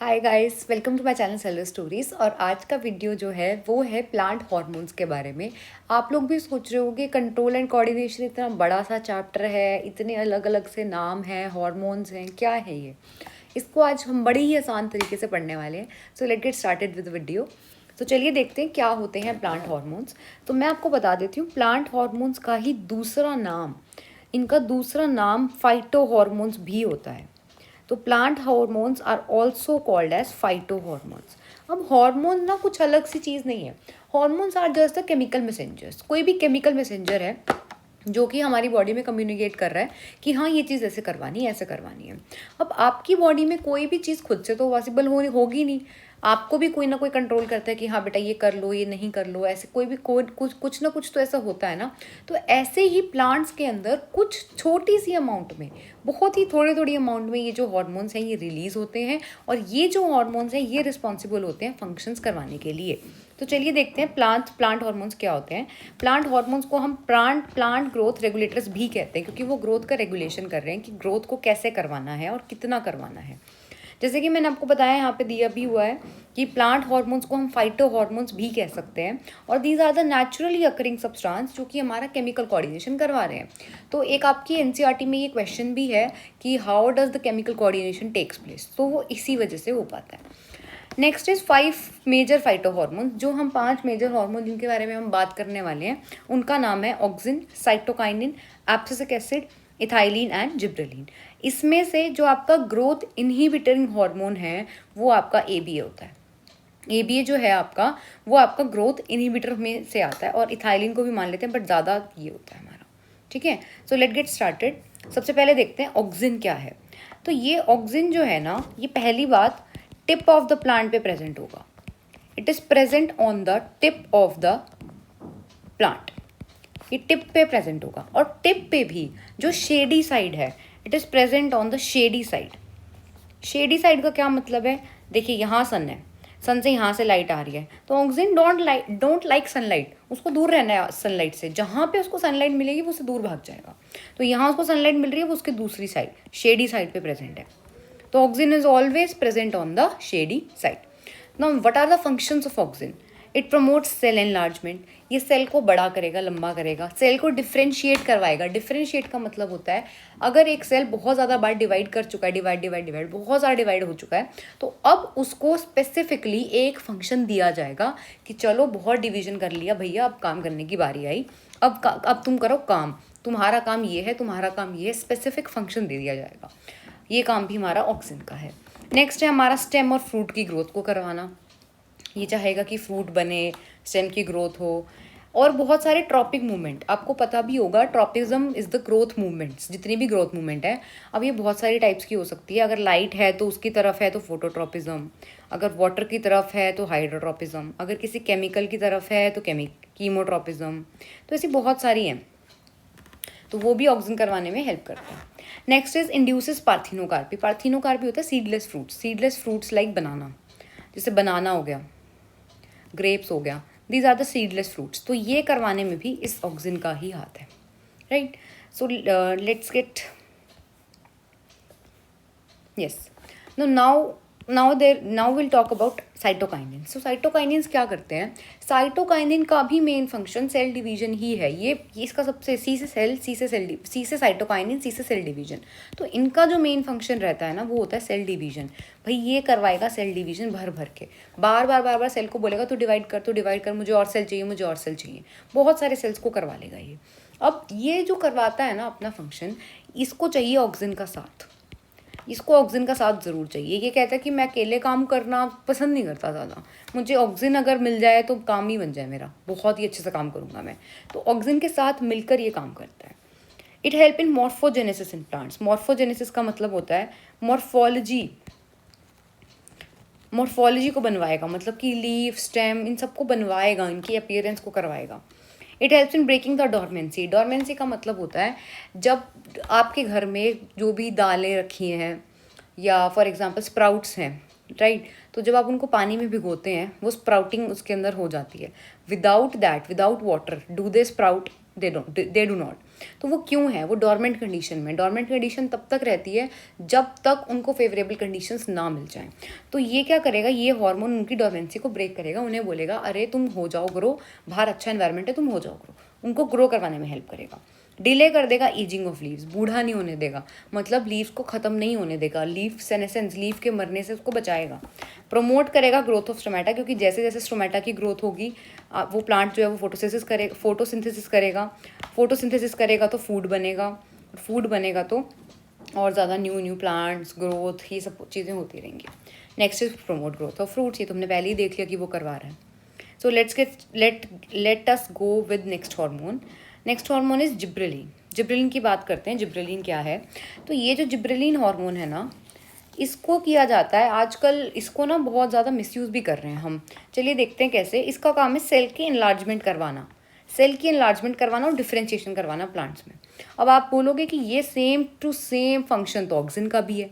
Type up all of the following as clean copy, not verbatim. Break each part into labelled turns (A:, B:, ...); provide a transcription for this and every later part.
A: Hi guys, welcome to my channel seller stories. और आज का वीडियो जो है वो है प्लांट हार्मोन्स के बारे में। आप लोग भी सोच रहे होंगे कंट्रोल एंड कोऑर्डिनेशन इतना बड़ा सा चैप्टर है, इतने अलग अलग से नाम हैं, हार्मोन्स हैं, क्या है ये। इसको आज हम बड़े ही आसान तरीके से पढ़ने वाले हैं। So let get started with video. तो चलिए देखते हैं क्या होते हैं प्लांट हार्मोन्स। तो मैं आपको बता देती हूँ, प्लांट हार्मोन्स का ही दूसरा नाम, इनका दूसरा नाम फाइटो हार्मोन्स भी होता है। तो plant hormones are also called as phyto hormones. अब हार्मोन ना कुछ अलग सी चीज़ नहीं है। Hormones are just the chemical messengers. कोई भी केमिकल मैसेंजर है जो कि हमारी बॉडी में कम्युनिकेट कर रहा है कि हाँ ये चीज़ ऐसे करवानी है, ऐसे करवानी है। अब आपकी बॉडी में कोई भी चीज़ खुद से तो पॉसिबल होगी नहीं। आपको भी कोई ना कोई कंट्रोल करता है कि हाँ बेटा ये कर लो, ये नहीं कर लो, ऐसे कोई भी कुछ ना कुछ तो ऐसा होता है ना। तो ऐसे ही प्लांट्स के अंदर कुछ छोटी सी अमाउंट में, बहुत ही थोड़ी थोड़ी अमाउंट में ये जो हार्मोन्स हैं ये रिलीज होते हैं। और ये जो हार्मोन्स हैं ये रिस्पॉन्सिबल होते हैं फंक्शंस करवाने के लिए। तो चलिए देखते हैं प्लांट हार्मोन्स क्या होते हैं। प्लांट हार्मोन्स को हम प्लांट ग्रोथ रेगुलेटर्स भी कहते हैं, क्योंकि वो ग्रोथ का रेगुलेशन कर रहे हैं कि ग्रोथ को कैसे करवाना है और कितना करवाना है। जैसे कि मैंने आपको बताया, यहाँ पे दिया भी हुआ है कि प्लांट हार्मोन्स को हम फाइटो हार्मोन्स भी कह सकते हैं। और these are the naturally occurring substance जो कि हमारा केमिकल कोऑर्डिनेशन करवा रहे हैं। तो एक आपकी एनसीईआरटी में ये क्वेश्चन भी है कि how does the chemical coordination takes place, तो वो इसी वजह से हो पाता है। Next is 5 major phyto hormones. जो हम 5 मेजर हार्मोन जिनके बारे में हम बात करने वाले हैं उनका नाम है auxin, cytokinin, abscisic acid, ethylene and gibberellin. इसमें से जो आपका ग्रोथ इनहिबिटरिंग हार्मोन है वो आपका एबीए होता है। एबीए जो है आपका, वो आपका ग्रोथ इनहिबिटर में से आता है। और इथाइलिन को भी मान लेते हैं, बट ज़्यादा ये होता है हमारा। ठीक है, सो लेट गेट स्टार्टेड। सबसे पहले देखते हैं ऑक्सिन क्या है। तो ये ऑक्सिन जो है ना, ये पहली बात टिप ऑफ द प्लांट पे प्रेजेंट होगा। It is present on the tip of the plant. ये टिप पे प्रेजेंट होगा। और टिप पे भी जो शेडी साइड है, it is present on the shady side. Shady side का क्या मतलब है, देखिए यहाँ सन है, सन से यहाँ से लाइट आ रही है, तो ऑक्सिन डोंट लाइक सनलाइट, उसको दूर रहना है सनलाइट से। जहाँ पे उसको सनलाइट मिलेगी वो उससे दूर भाग जाएगा। तो यहाँ उसको सनलाइट मिल रही है, वो उसके दूसरी साइड शेडी साइड पे प्रेजेंट है। तो auxin is always present on the shady side. Now what are the functions of auxin? It promotes cell enlargement. ये सेल को बड़ा करेगा, लंबा करेगा, सेल को डिफ्रेंशिएट करवाएगा। डिफ्रेंशिएट का मतलब होता है अगर एक सेल बहुत ज़्यादा बार डिवाइड कर चुका है, डिवाइड बहुत ज़्यादा डिवाइड हो चुका है, तो अब उसको स्पेसिफिकली एक फंक्शन दिया जाएगा कि चलो बहुत डिवीजन कर लिया भैया, अब काम करने की बारी आई, अब तुम करो काम, तुम्हारा काम ये है, तुम्हारा काम ये है, स्पेसिफिक फंक्शन दे दिया जाएगा। ये काम भी हमारा ऑक्सिन का है। नेक्स्ट है हमारा स्टेम और फ्रूट की ग्रोथ को करवाना। ये चाहेगा कि फ्रूट बने, स्टेम की ग्रोथ हो। और बहुत सारे ट्रॉपिक मूवमेंट, आपको पता भी होगा, tropism is the growth movements. जितनी भी ग्रोथ मूवमेंट है, अब ये बहुत सारी टाइप्स की हो सकती है। अगर लाइट है तो उसकी तरफ है तो फोटोट्रॉपिज्म, अगर वाटर की तरफ है तो हाइड्रोट्रॉपिज्म, अगर किसी केमिकल की तरफ है तो कीमोट्रॉपिज्म। तो ऐसी बहुत सारी हैं, तो वो भी ऑक्सिन करवाने में हेल्प करता है। Next is induces parthenocarpy. Parthenocarpy होता है seedless fruits. Seedless fruits like banana, जैसे बनाना हो गया, ग्रेप्स हो गया, these are the seedless fruits. तो ये करवाने में भी इस ऑक्सिन का ही हाथ है, right. So let's get yes now will talk about cytokinin. So cytokinins क्या करते हैं? साइटोकाइनिन का भी मेन फंक्शन सेल डिवीजन ही है। ये इसका सबसे सी से साइटोकाइनिन, सी से सेल डिवीजन। तो इनका जो मेन फंक्शन रहता है ना, वो होता है सेल डिवीजन। भाई ये करवाएगा सेल डिवीजन भर भर के, बार बार सेल को बोलेगा तो डिवाइड कर, मुझे और सेल चाहिए, मुझे और सेल चाहिए। बहुत सारे सेल्स को करवा लेगा ये। अब ये जो करवाता है ना अपना फंक्शन, इसको चाहिए ऑक्सिन का साथ। इसको ऑक्सिन का साथ ज़रूर चाहिए। ये कहता है कि मैं अकेले काम करना पसंद नहीं करता ज़्यादा, मुझे ऑक्सिन अगर मिल जाए तो काम ही बन जाए मेरा, बहुत ही अच्छे से काम करूँगा मैं। तो ऑक्सिन के साथ मिलकर ये काम करता है। It help in morphogenesis in plants. Morphogenesis का मतलब होता है मॉर्फोलॉजी को बनवाएगा, मतलब कि लीफ, स्टेम, इन सबको बनवाएगा, इनकी अपीयरेंस को करवाएगा। It helps in breaking the dormancy. Dormancy का मतलब होता है जब आपके घर में जो भी दालें रखी हैं या फॉर एग्जांपल स्प्राउट्स हैं, राइट, तो जब आप उनको पानी में भिगोते हैं वो स्प्राउटिंग उसके अंदर हो जाती है। Without water do they sprout? They do not. तो वो क्यों है? वो डॉर्मेंट कंडीशन में। डॉर्मेंट कंडीशन तब तक रहती है जब तक उनको फेवरेबल कंडीशंस ना मिल जाएं। तो ये क्या करेगा, ये हार्मोन उनकी डॉर्मेंसी को ब्रेक करेगा, उन्हें बोलेगा अरे तुम हो जाओ ग्रो, बाहर अच्छा एनवायरनमेंट है, तुम हो जाओ ग्रो, उनको ग्रो करवाने में हेल्प करेगा। डिले कर देगा एजिंग ऑफ लीव्स, बूढ़ा नहीं होने देगा, मतलब लीव्स को ख़त्म नहीं होने देगा, लीफ सेनेसेंस, लीफ के मरने से उसको बचाएगा। प्रमोट करेगा ग्रोथ ऑफ स्टोमेटा, क्योंकि जैसे जैसे स्टोमेटा की ग्रोथ होगी वो प्लांट जो है वो फोटोसिंथेसिस करेगा तो फूड बनेगा तो और ज़्यादा न्यू प्लांट्स ग्रोथ, ये सब चीज़ें होती रहेंगी। Next is promote growth of fruits, ये तुमने पहले ही देख लिया कि वो करवा रहा है। So let us go with next hormone. Next hormone is gibberellin. Gibberellin की बात करते हैं, जिब्रेलिन क्या है? तो ये जो जिब्रेलिन हार्मोन है ना, इसको किया जाता है आजकल, इसको ना बहुत ज़्यादा मिसयूज़ भी कर रहे हैं हम। चलिए देखते हैं कैसे। इसका काम है सेल की इनलार्जमेंट करवाना और डिफ्रेंशिएशन करवाना प्लांट्स में। अब आप बोलोगे कि ये सेम टू सेम फंक्शन तो ऑक्सिन का भी है।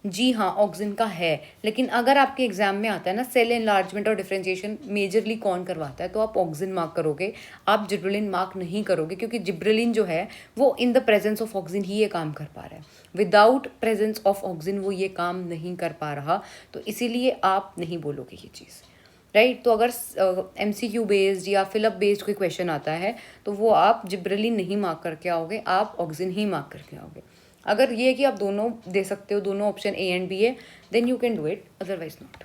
A: जी हाँ, ऑक्सिन का है, लेकिन अगर आपके एग्जाम में आता है ना सेल एनलार्जमेंट और डिफरेंशिएशन मेजरली कौन करवाता है, तो आप ऑक्सिन मार्क करोगे, आप जिब्रेलिन मार्क नहीं करोगे, क्योंकि जिब्रेलिन जो है वो in the presence of auxin ही ये काम कर पा रहा है। विदाउट प्रेजेंस ऑफ ऑक्सिन वो ये काम नहीं कर पा रहा, तो इसीलिए आप नहीं बोलोगे ये चीज़, राइट। तो अगर MCQ बेस्ड या फिलअप बेस्ड कोई क्वेश्चन आता है तो वो आप जिब्रेलिन नहीं मार्क करके आओगे, आप ऑक्सिन ही मार्क करके आओगे। अगर ये है कि आप दोनों दे सकते हो, दोनों ऑप्शन A एंड B है, then you can do it, otherwise not.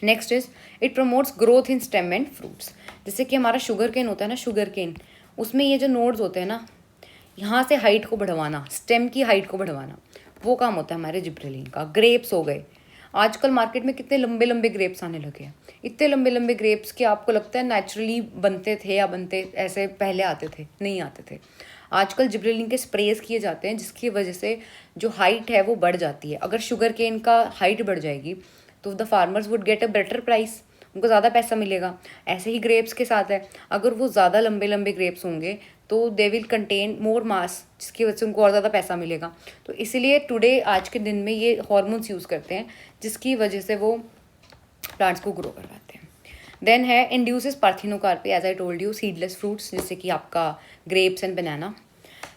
A: Next is it promotes growth in stem and fruits. जैसे कि हमारा शुगर केन होता है ना, शुगर केन, उसमें ये जो नोड्स होते हैं ना, यहाँ से हाइट को बढ़वाना, स्टेम की हाइट को बढ़वाना, वो काम होता है हमारे जिब्रेलिन का। ग्रेप्स हो गए, आजकल मार्केट में कितने लंबे लंबे ग्रेप्स आने लगे हैं, इतने लंबे लंबे ग्रेप्स कि आपको लगता है नेचुरली बनते थे या बनते ऐसे पहले आते थे? नहीं आते थे। आजकल जिब्रेलिन के स्प्रेज किए जाते हैं, जिसकी वजह से जो हाइट है वो बढ़ जाती है। अगर शुगर केन का हाइट बढ़ जाएगी तो the farmers would get a better price, उनको ज़्यादा पैसा मिलेगा। ऐसे ही ग्रेप्स के साथ है, अगर वो ज़्यादा लंबे लंबे ग्रेप्स होंगे तो दे विल कंटेन मोर मास, जिसकी वजह से उनको और ज़्यादा पैसा मिलेगा। तो इसीलिए टुडे, आज के दिन में, ये हॉर्मोन्स यूज़ करते हैं, जिसकी वजह से वो प्लांट्स को ग्रो करवाते हैं। देन है induces parthenocarpy, as I told you, seedless fruits, जैसे कि आपका grapes and banana.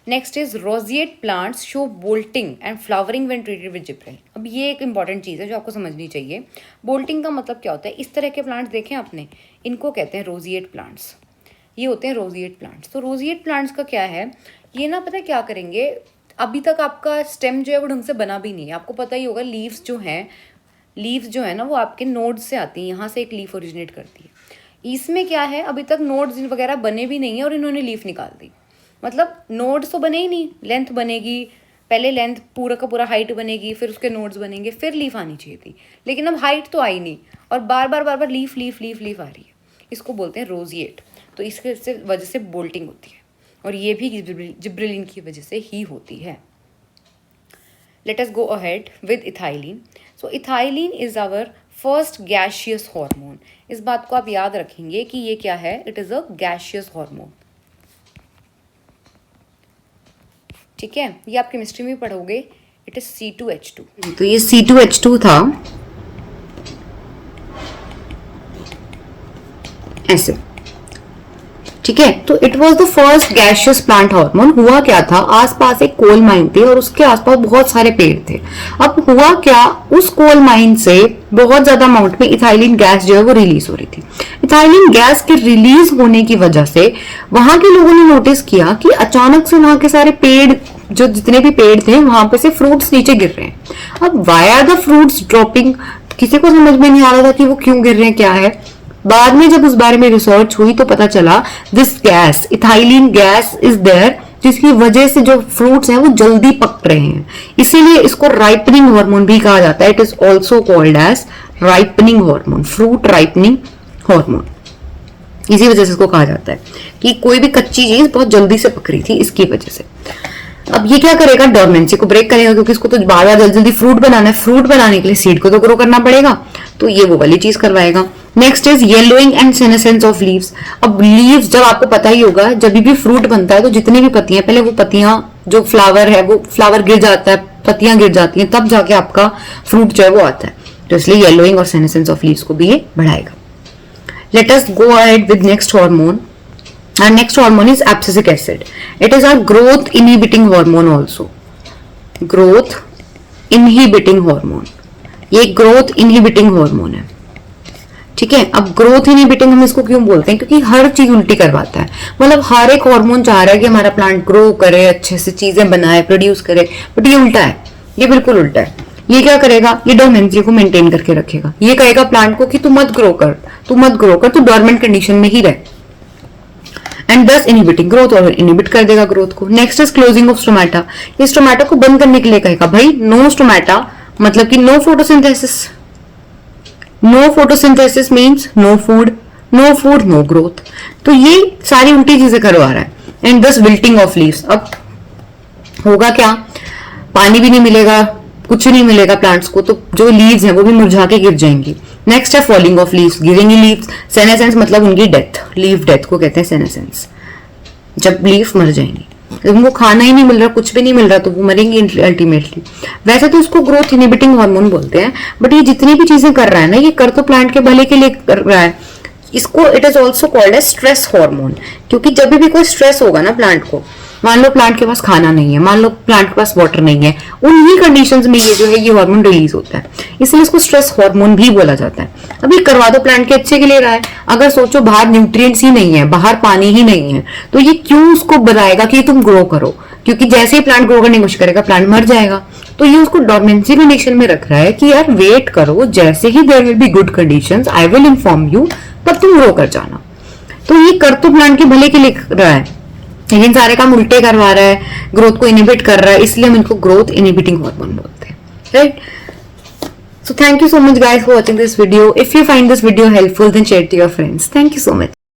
A: Next is rosette plants show bolting and flowering when treated with gibberellin. अब ये एक इंपॉर्टेंट चीज़ है जो आपको समझनी चाहिए। बोल्टिंग का मतलब क्या होता है? इस तरह के प्लांट्स देखें आपने, इनको कहते हैं रोजिएट प्लांट्स। ये होते हैं रोजिएट प्लांट्स। तो रोजिएट प्लांट्स का क्या है, ये ना पता है क्या करेंगे, अभी तक आपका स्टेम जो है वो ढंग से बना भी नहीं है। आपको पता ही होगा लीव्स जो है ना वो आपके नोड्स से आती हैं, यहाँ से एक लीफ ओरिजिनेट करती है। इसमें क्या है, अभी तक नोड्स वगैरह बने भी नहीं है और इन्होंने लीफ निकाल दी। मतलब नोड्स तो बने ही नहीं, लेंथ बनेगी, पहले लेंथ पूरा का पूरा हाइट बनेगी, फिर उसके नोड्स बनेंगे, फिर लीफ आनी चाहिए थी, लेकिन अब हाइट तो आई नहीं और बार बार लीफ आ रही है। इसको बोलते हैं रोजिएट। तो इसके वजह से बोल्टिंग होती है और ये भी जिब्रेलिन की वजह से ही होती है। Let us go ahead with ethylene. So ethylene is our first gaseous hormone. इस बात को आप याद रखेंगे कि ये क्या है, it is a gaseous hormone. ठीक है, ये आप केमिस्ट्री में पढ़ोगे, इट इज C2H2। तो ये C2H2 था ऐसे, ठीक है। तो it was the first gaseous plant hormone. हुआ क्या था, आसपास एक कोल माइन थी और उसके आसपास बहुत सारे पेड़ थे। अब हुआ क्या, उस कोल माइन से बहुत ज्यादा अमाउंट में इथाइलिन गैस जो है वो रिलीज हो रही थी। इथाइलिन गैस के रिलीज होने की वजह से वहां के लोगों ने नोटिस किया कि अचानक से वहां के सारे पेड़, जो जितने भी पेड़ थे वहां पे से फ्रूट्स नीचे गिर रहे हैं। अब why are the fruits dropping, किसी को समझ में नहीं आ रहा था कि वो क्यों गिर रहे हैं, क्या है। बाद में जब उस बारे में रिसर्च हुई तो पता चला this gas, ethylene gas is there, जिसकी वजह से जो फ्रूट्स हैं वो जल्दी पक रहे हैं। इसीलिए इसको राइपनिंग हार्मोन भी कहा जाता है। It is also called as ripening hormone, fruit ripening hormone. इसी वजह से इसको कहा जाता है कि कोई भी कच्ची चीज बहुत जल्दी से पक रही थी, इसकी वजह से। अब ये क्या करेगा, डोरमेंसी को ब्रेक करेगा, क्योंकि इसको तो बार बार जल्दी फ्रूट बनाना है। फ्रूट बनाने के लिए सीड को तो ग्रो करना पड़ेगा, तो ये वो वाली चीज करवाएगा। Next is yellowing and senescence of leaves. अब लीव्स, जब आपको पता ही होगा, जब भी फ्रूट बनता है तो जितनी भी पत्तियां, पहले वो पत्तियां, जो फ्लावर है वो फ्लावर गिर जाता है, पत्तियां गिर जाती हैं, तब जाके आपका फ्रूट जो है वो आता है। तो इसलिए येलोइंग और सेनेसेंस ऑफ लीव्स को भी ये बढ़ाएगा। Late us go ahead with next hormone, Our next hormone is abscisic acid. It is our growth inhibiting hormone also. Growth inhibiting hormone. ये growth inhibiting hormone है, ठीक है। अब ग्रोथ इनहिबिटिंग हम इसको क्यों बोलते हैं? क्योंकि हर चीज उल्टी करवाता है। मतलब हर एक हार्मोन चाह रहा है कि हमारा प्लांट ग्रो करे, अच्छे से चीजें बनाए, प्रोड्यूस करे, बट ये उल्टा है, ये बिल्कुल उल्टा है। ये क्या करेगा? ये डोमेंसी को मेंटेन करके रखेगा। ये कहेगा प्लांट को कि तू मत ग्रो कर, तू मत ग्रो कर, तू डोरमेंट कंडीशन में ही रह, एंड दस इनहिबिटिंग ग्रोथ, और इनहिबिट कर देगा ग्रोथ को। Next is closing of stomata. ये स्टोमेटा को बंद करने के लिए कहेगा भाई नो स्टोमेटा, मतलब कि no photosynthesis. No photosynthesis means no food, no food no growth. तो ये सारी उल्टी चीजें करवा रहा है। एंड दस विल्टिंग ऑफ लीव्स। अब होगा क्या? पानी भी नहीं मिलेगा, कुछ नहीं मिलेगा प्लांट्स को, तो जो लीव्स हैं वो भी मुरझा के गिर जाएंगी। नेक्स्ट है फॉलिंग ऑफ लीव्स, गिरेंगी लीव्स। सेनेसेंस मतलब उनकी डेथ, लीव डेथ को कहते हैं सेनेसेंस, जब लीव्स मर जाएंगी। उनको खाना ही नहीं मिल रहा, कुछ भी नहीं मिल रहा, तो वो मरेंगे अल्टीमेटली। वैसे तो इसको ग्रोथ इनहिबिटिंग हार्मोन बोलते हैं, बट ये जितनी भी चीजें कर रहा है ना, ये कर तो प्लांट के भले के लिए कर रहा है। इसको it is also called as stress hormone, क्योंकि जब भी कोई स्ट्रेस होगा ना प्लांट को, मान लो प्लांट के पास खाना नहीं है, मान लो प्लांट के पास वाटर नहीं है, उन्हीं कंडीशंस में ये जो है ये हार्मोन रिलीज होता है, इसलिए इसको स्ट्रेस हार्मोन भी बोला जाता है। अभी करवा दो प्लांट के अच्छे के लिए रहा है। अगर सोचो बाहर न्यूट्रिएंट्स ही नहीं है, बाहर पानी ही नहीं है, तो ये क्यों उसको बताएगा कि तुम ग्रो करो? क्योंकि जैसे ही प्लांट ग्रो करने की कोशिश करेगा प्लांट मर जाएगा। तो ये उसको डोरमेंसी कंडीशन में रख रहा है कि यार वेट करो, जैसे ही there will be good conditions I will inform you, तब तुम ग्रो कर जाना। तो ये कर तो प्लांट के भले के लिए रहा है, लेकिन सारे काम उल्टे करवा रहा है, ग्रोथ को इनहिबिट कर रहा है, इसलिए हम इनको ग्रोथ इनहिबिटिंग हार्मोन बोलते हैं, right. So thank you so much guys for watching this video. If you find this video helpful, then share it to your friends. Thank you so much.